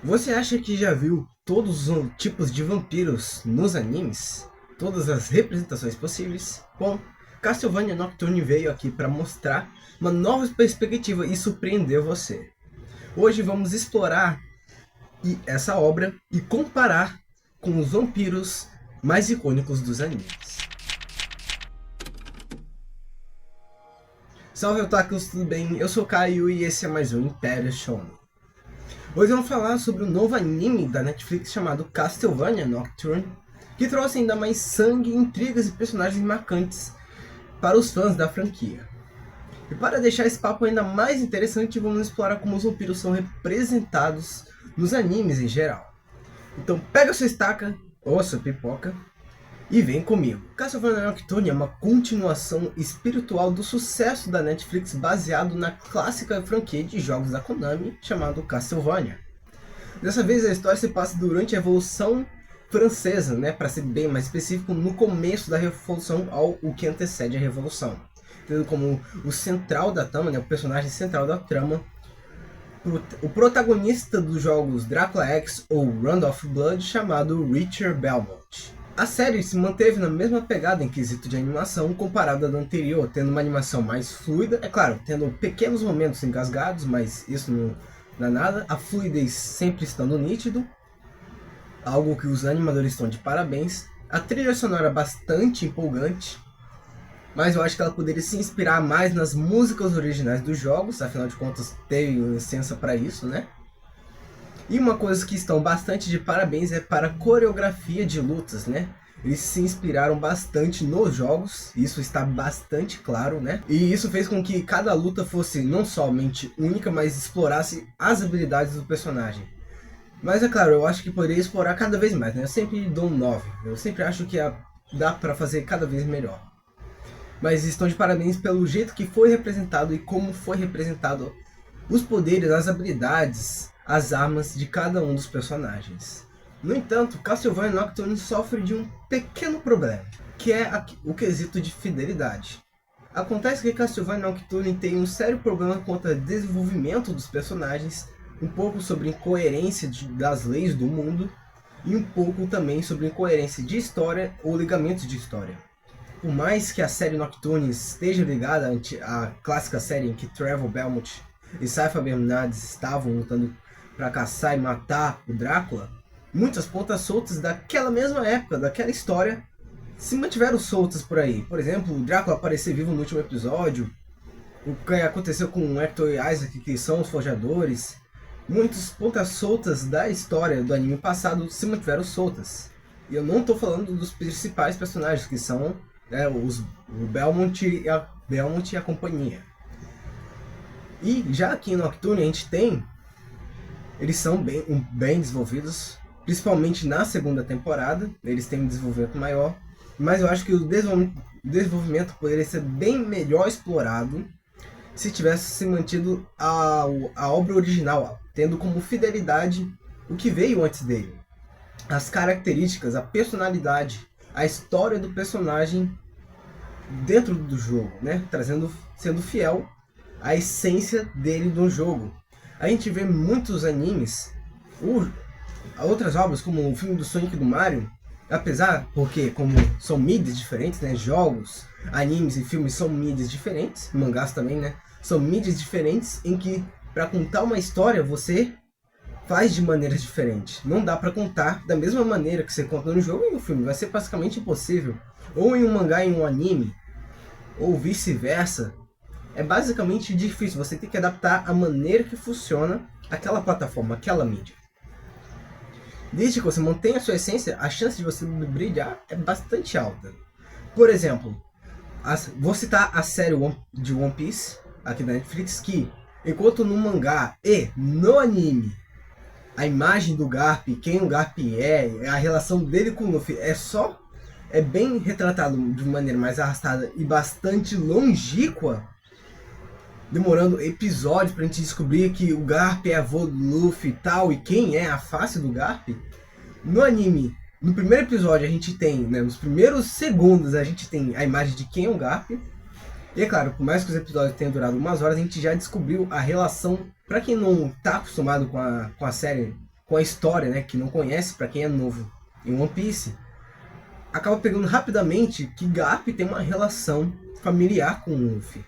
Você acha que já viu todos os tipos de vampiros nos animes? Todas as representações possíveis? Bom, Castlevania Nocturne veio aqui para mostrar uma nova perspectiva e surpreender você. Hoje vamos explorar essa obra e comparar com os vampiros mais icônicos dos animes. Salve otakus, tudo bem? Eu sou o Caio e esse é mais um Império Shonen. Hoje vamos falar sobre o novo anime da Netflix chamado Castlevania Nocturne, que trouxe ainda mais sangue, intrigas e personagens marcantes para os fãs da franquia. E para deixar esse papo ainda mais interessante, vamos explorar como os vampiros são representados nos animes em geral. Então pega sua estaca ou a sua pipoca e vem comigo. Castlevania Nocturne é uma continuação espiritual do sucesso da Netflix baseado na clássica franquia de jogos da Konami chamado Castlevania. Dessa vez a história se passa durante a Revolução Francesa, para ser bem mais específico, no começo da Revolução ao o que antecede a Revolução. Tendo como o central da trama, o personagem central da trama, o protagonista dos jogos Dracula X ou Round of Blood chamado Richard Belmont. A série se manteve na mesma pegada em quesito de animação comparada da anterior, tendo uma animação mais fluida, é claro, tendo pequenos momentos engasgados, mas isso não dá nada, a fluidez sempre estando nítido, algo que os animadores estão de parabéns, a trilha sonora bastante empolgante, mas eu acho que ela poderia se inspirar mais nas músicas originais dos jogos, afinal de contas teve licença para isso, E uma coisa que estão bastante de parabéns é para a coreografia de lutas, Eles se inspiraram bastante nos jogos, isso está bastante claro, E isso fez com que cada luta fosse não somente única, mas explorasse as habilidades do personagem. Mas é claro, eu acho que poderia explorar cada vez mais, Eu sempre dou um 9, eu sempre acho que dá para fazer cada vez melhor. Mas estão de parabéns pelo jeito que foi representado e como foi representado os poderes, as habilidades, as armas de cada um dos personagens. No entanto, Castlevania Nocturne sofre de um pequeno problema, que é o quesito de fidelidade. Acontece que Castlevania Nocturne tem um sério problema quanto ao desenvolvimento dos personagens, um pouco sobre incoerência das leis do mundo, e um pouco também sobre incoerência de história ou ligamentos de história. Por mais que a série Nocturne esteja ligada à clássica série em que Trevor Belmont e Sypha Bernardes estavam lutando para caçar e matar o Drácula, muitas pontas soltas daquela mesma época, daquela história, se mantiveram soltas por aí. Por exemplo, o Drácula aparecer vivo no último episódio, o que aconteceu com Hector e Isaac, que são os forjadores. Muitas pontas soltas da história do anime passado se mantiveram soltas. E eu não estou falando dos principais personagens, que são o Belmont e a companhia. E já aqui em Nocturne a gente tem... Eles são bem desenvolvidos, principalmente na segunda temporada, eles têm um desenvolvimento maior, mas eu acho que o desenvolvimento poderia ser bem melhor explorado se tivesse se mantido a obra original, tendo como fidelidade o que veio antes dele. As características, a personalidade, a história do personagem dentro do jogo, sendo fiel à essência dele do jogo. A gente vê muitos animes, outras obras como o filme do Sonic e do Mario, porque como são mídias diferentes, jogos, animes e filmes são mídias diferentes, mangás também, são mídias diferentes em que para contar uma história você faz de maneiras diferentes. Não dá para contar da mesma maneira que você conta no jogo e no filme, vai ser basicamente impossível. Ou em um mangá e em um anime, ou vice-versa. É basicamente difícil, você tem que adaptar a maneira que funciona aquela plataforma, aquela mídia. Desde que você mantenha a sua essência, a chance de você brilhar é bastante alta. Por exemplo, vou citar a série de One Piece, aqui da Netflix, que enquanto no mangá e no anime, a imagem do Garp, quem o Garp é, a relação dele com o Luffy é bem retratado de maneira mais arrastada e bastante longínqua, demorando episódios pra gente descobrir que o Garp é avô do Luffy e tal, e quem é a face do Garp. No anime, no primeiro episódio a gente tem, nos primeiros segundos a gente tem a imagem de quem é o Garp. E é claro, por mais que os episódios tenham durado umas horas, a gente já descobriu a relação. Pra quem não tá acostumado com a série com a história, né, que não conhece, para quem é novo em One Piece, acaba pegando rapidamente que Garp tem uma relação familiar com o Luffy.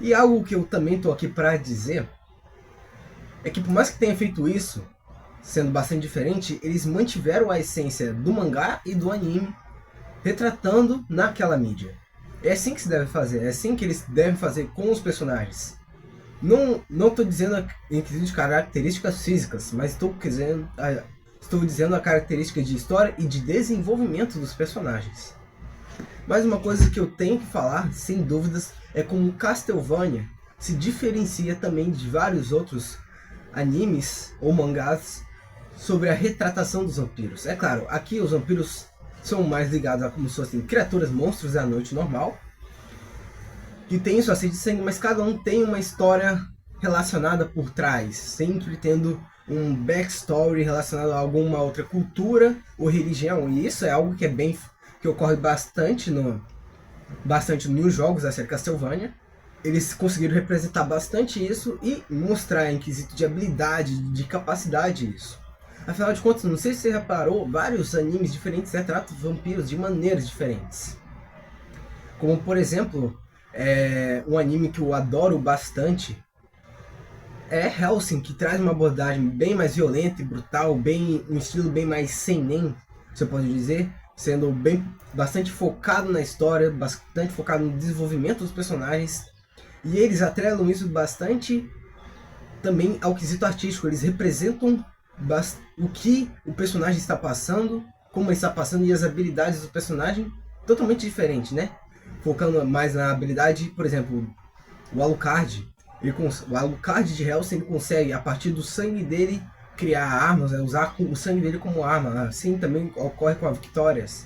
E algo que eu também estou aqui para dizer é que por mais que tenha feito isso, sendo bastante diferente, eles mantiveram a essência do mangá e do anime, retratando naquela mídia. É assim que se deve fazer, é assim que eles devem fazer com os personagens. Não estou dizendo em quesito de características físicas, mas estou dizendo a característica de história e de desenvolvimento dos personagens. Mas uma coisa que eu tenho que falar, sem dúvidas, é como Castlevania se diferencia também de vários outros animes ou mangás sobre a retratação dos vampiros. É claro, aqui os vampiros são mais ligados a como se fossem criaturas, monstros da noite normal, que tem sua sede de sangue, mas cada um tem uma história relacionada por trás, sempre tendo um backstory relacionado a alguma outra cultura ou religião. E isso é algo que ocorre bastante nos jogos da série Castlevania. Eles conseguiram representar bastante isso e mostrar em quesito de habilidade, de capacidade isso. Afinal de contas, não sei se você reparou, vários animes diferentes retratam vampiros de maneiras diferentes. Como, por exemplo, um anime que eu adoro bastante é Hellsing, que traz uma abordagem bem mais violenta e brutal, um estilo bem mais seinen, você pode dizer, sendo bastante focado na história, bastante focado no desenvolvimento dos personagens. E eles atrelam isso bastante também ao quesito artístico. Eles representam o que o personagem está passando, como ele está passando, e as habilidades do personagem totalmente diferentes, né? Focando mais na habilidade, por exemplo, o Alucard. O Alucard de Hellsing consegue, a partir do sangue dele, criar armas, usar o sangue dele como arma. Assim também ocorre com a Victorious.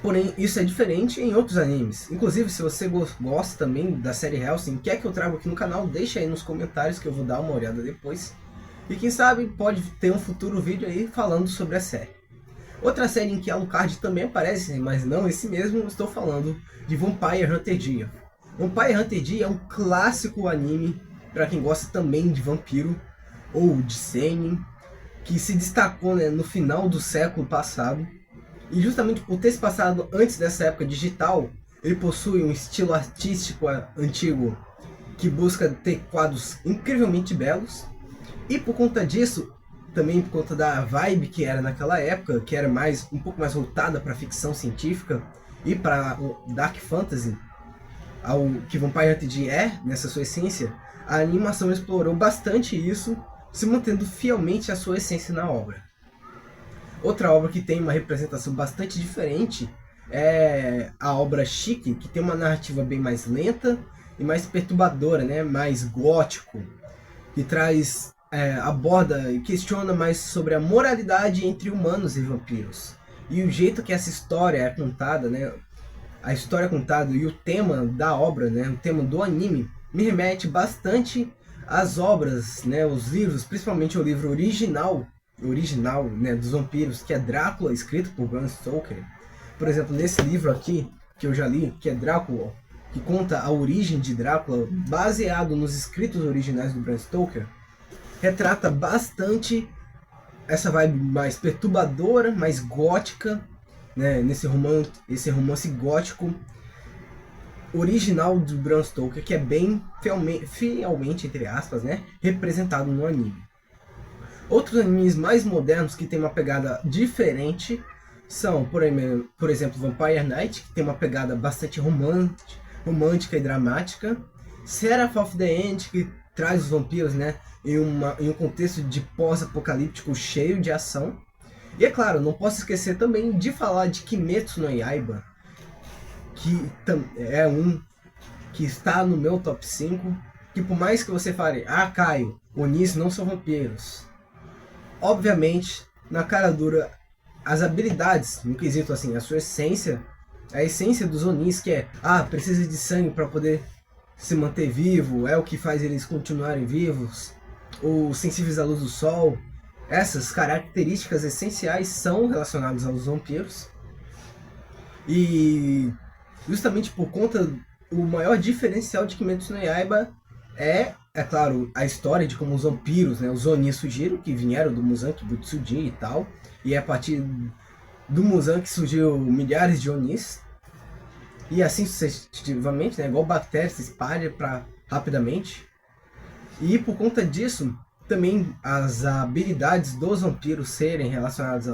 Porém, isso é diferente em outros animes. Inclusive, se você gosta também da série Hellsing, quer que eu traga aqui no canal, deixa aí nos comentários que eu vou dar uma olhada depois. E quem sabe pode ter um futuro vídeo aí falando sobre a série. Outra série em que Alucard também aparece, mas não esse mesmo, estou falando de Vampire Hunter D. Vampire Hunter D é um clássico anime para quem gosta também de vampiro ou de seinen, que se destacou, né, no final do século passado. E justamente por ter se passado antes dessa época digital, ele possui um estilo artístico antigo que busca ter quadros incrivelmente belos. E por conta disso, também por conta da vibe que era naquela época, que era um pouco mais voltada para ficção científica e para o Dark Fantasy, ao que Vampire Hunter D é, nessa sua essência, a animação explorou bastante isso, se mantendo fielmente a sua essência na obra. Outra obra que tem uma representação bastante diferente é a obra Chique, que tem uma narrativa bem mais lenta e mais perturbadora, né? Mais gótico, que aborda e questiona mais sobre a moralidade entre humanos e vampiros. E o jeito que essa história é contada, né? A história é contada e o tema da obra, né? O tema do anime, me remete bastante às obras, né? Os livros, principalmente o livro original, né, dos vampiros, que é Drácula, escrito por Bram Stoker. Por exemplo, nesse livro aqui, que eu já li, que é Drácula, que conta a origem de Drácula, baseado nos escritos originais do Bram Stoker, retrata bastante essa vibe mais perturbadora, mais gótica, né, esse romance gótico original do Bram Stoker, que é bem fielmente, entre aspas, né, representado no anime. Outros animes mais modernos que tem uma pegada diferente são, por exemplo, Vampire Knight, que tem uma pegada bastante romântica e dramática. Seraph of the End, que traz os vampiros, né, em um contexto de pós-apocalíptico cheio de ação. E é claro, não posso esquecer também de falar de Kimetsu no Yaiba, que é um que está no meu top 5, que por mais que você fale, Caio, Onis não são vampiros, obviamente, na cara dura, as habilidades, no quesito assim, a sua essência, a essência dos Onis, que precisa de sangue para poder se manter vivo, é o que faz eles continuarem vivos, ou sensíveis à luz do sol. Essas características essenciais são relacionadas aos vampiros. E justamente por conta, o maior diferencial de Kimetsu no Yaiba é é claro, a história de como os vampiros, né, os Oni surgiram, que vieram do Muzan Kibutsuji e tal, e é a partir do Muzan que surgiu milhares de Onis, e assim sucessivamente, né, igual bactéria se espalha rapidamente. E por conta disso, também as habilidades dos vampiros serem relacionadas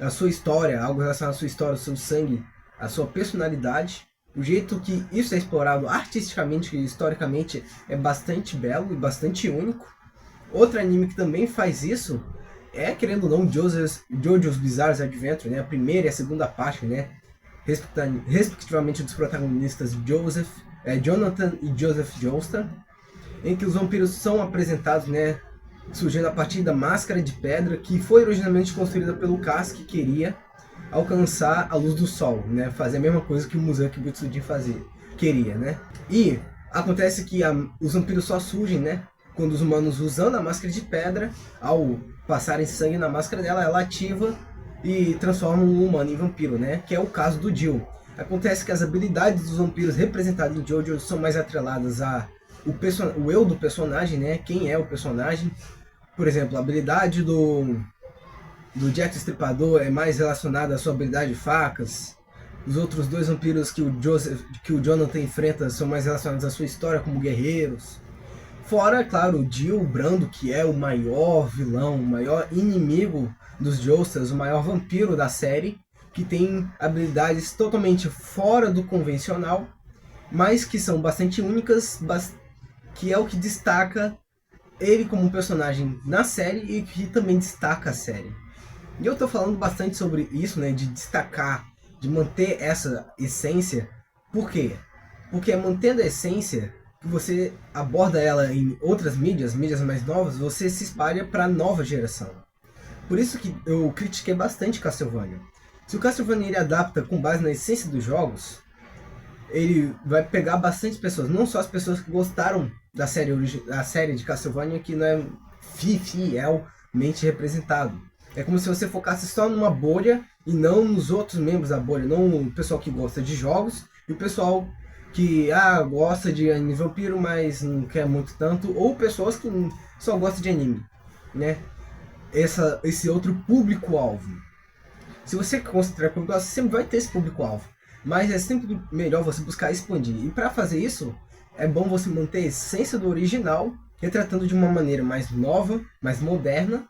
à sua história, algo relacionado à sua história, ao seu sangue, à sua personalidade. O jeito que isso é explorado artisticamente e historicamente é bastante belo e bastante único. Outro anime que também faz isso é, querendo ou não, JoJo's Bizarre Adventure, né? A primeira e a segunda parte, né? Respectivamente dos protagonistas Jonathan e Joseph Joestar, em que os vampiros são apresentados, né? Surgindo a partir da máscara de pedra que foi originalmente construída pelo Kas, que queria alcançar a luz do sol, né? Fazer a mesma coisa que o Muzan Kibutsuji queria, né? E acontece que os vampiros só surgem, né? Quando os humanos, usando a máscara de pedra, ao passarem sangue na máscara dela, ela ativa e transforma um humano em vampiro, né? Que é o caso do Jill. Acontece que as habilidades dos vampiros representadas em JoJo são mais atreladas o eu do personagem, né? Quem é o personagem. Por exemplo, a habilidade do Jack Estripador é mais relacionada à sua habilidade de facas. Os outros dois vampiros que o Jonathan enfrenta são mais relacionados à sua história como guerreiros. Fora, claro, o Jill Brando, que é o maior vilão, o maior inimigo dos Joestars, o maior vampiro da série, que tem habilidades totalmente fora do convencional, mas que são bastante únicas, que é o que destaca ele como um personagem na série e que também destaca a série. E eu tô falando bastante sobre isso, né, de destacar, de manter essa essência. Por quê? Porque mantendo a essência, que você aborda ela em outras mídias mais novas, você se espalha para a nova geração. Por isso que eu critiquei bastante Castlevania. Se o Castlevania ele adapta com base na essência dos jogos, ele vai pegar bastante pessoas, não só as pessoas que gostaram da série de Castlevania, que não é fielmente representado. É como se você focasse só numa bolha e não nos outros membros da bolha, não o pessoal que gosta de jogos e o pessoal que gosta de anime vampiro, mas não quer muito tanto, ou pessoas que só gostam de anime, né? Esse outro público-alvo. Se você concentrar público, você sempre vai ter esse público-alvo, mas é sempre melhor você buscar expandir. E para fazer isso, é bom você manter a essência do original, retratando de uma maneira mais nova, mais moderna,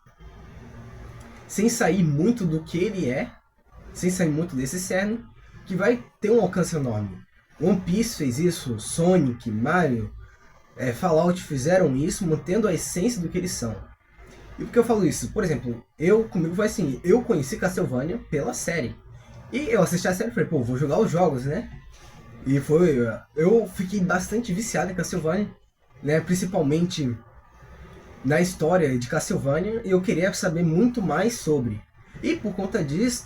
sem sair muito do que ele é, sem sair muito desse cerne, que vai ter um alcance enorme. One Piece fez isso, Sonic, Mario, Fallout fizeram isso, mantendo a essência do que eles são. E por que eu falo isso? Por exemplo, comigo foi assim, eu conheci Castlevania pela série. E eu assisti a série e falei, pô, vou jogar os jogos, né? E eu fiquei bastante viciado em Castlevania, né? Principalmente na história de Castlevania, e eu queria saber muito mais sobre. E por conta disso,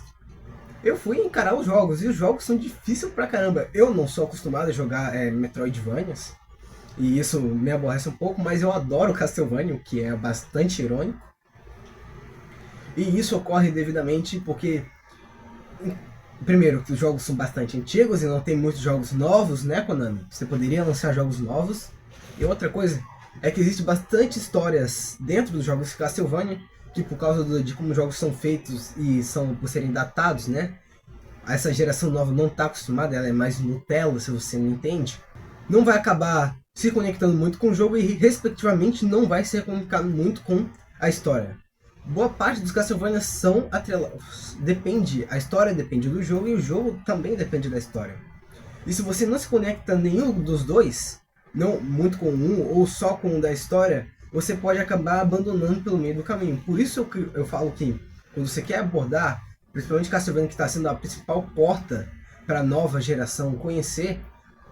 eu fui encarar os jogos, e os jogos são difíceis pra caramba. Eu não sou acostumado a jogar Metroidvanias, e isso me aborrece um pouco, mas eu adoro Castlevania, o que é bastante irônico. E isso ocorre devidamente porque, primeiro, que os jogos são bastante antigos e não tem muitos jogos novos, né, Konami? Você poderia lançar jogos novos. E outra coisa é que existe bastante histórias dentro dos jogos de Castlevania, que por causa de como os jogos são feitos e são por serem datados, né? Essa geração nova não está acostumada, ela é mais Nutella, se você não entende. Não vai acabar se conectando muito com o jogo e, respectivamente, não vai se conectado muito com a história. Boa parte dos Castlevania são atrelados. A história depende do jogo e o jogo também depende da história. E se você não se conecta nenhum dos dois, não muito com um ou só com um da história, você pode acabar abandonando pelo meio do caminho. Por isso eu falo que quando você quer abordar, principalmente Castlevania, que está sendo a principal porta para a nova geração conhecer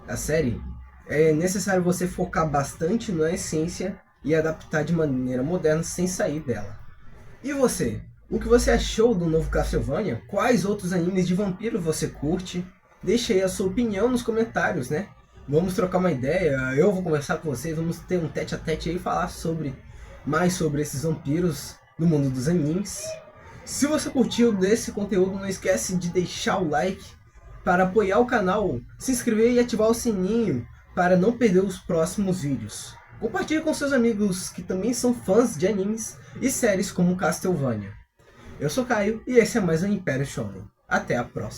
a série, é necessário você focar bastante na essência e adaptar de maneira moderna sem sair dela. E você? O que você achou do novo Castlevania? Quais outros animes de vampiro você curte? Deixe aí a sua opinião nos comentários, né? Vamos trocar uma ideia, eu vou conversar com vocês, vamos ter um tete a tete aí e falar mais sobre esses vampiros no mundo dos animes. Se você curtiu desse conteúdo, não esquece de deixar o like para apoiar o canal, se inscrever e ativar o sininho para não perder os próximos vídeos. Compartilhe com seus amigos que também são fãs de animes e séries como Castlevania. Eu sou Caio e esse é mais um Império Shonen. Até a próxima.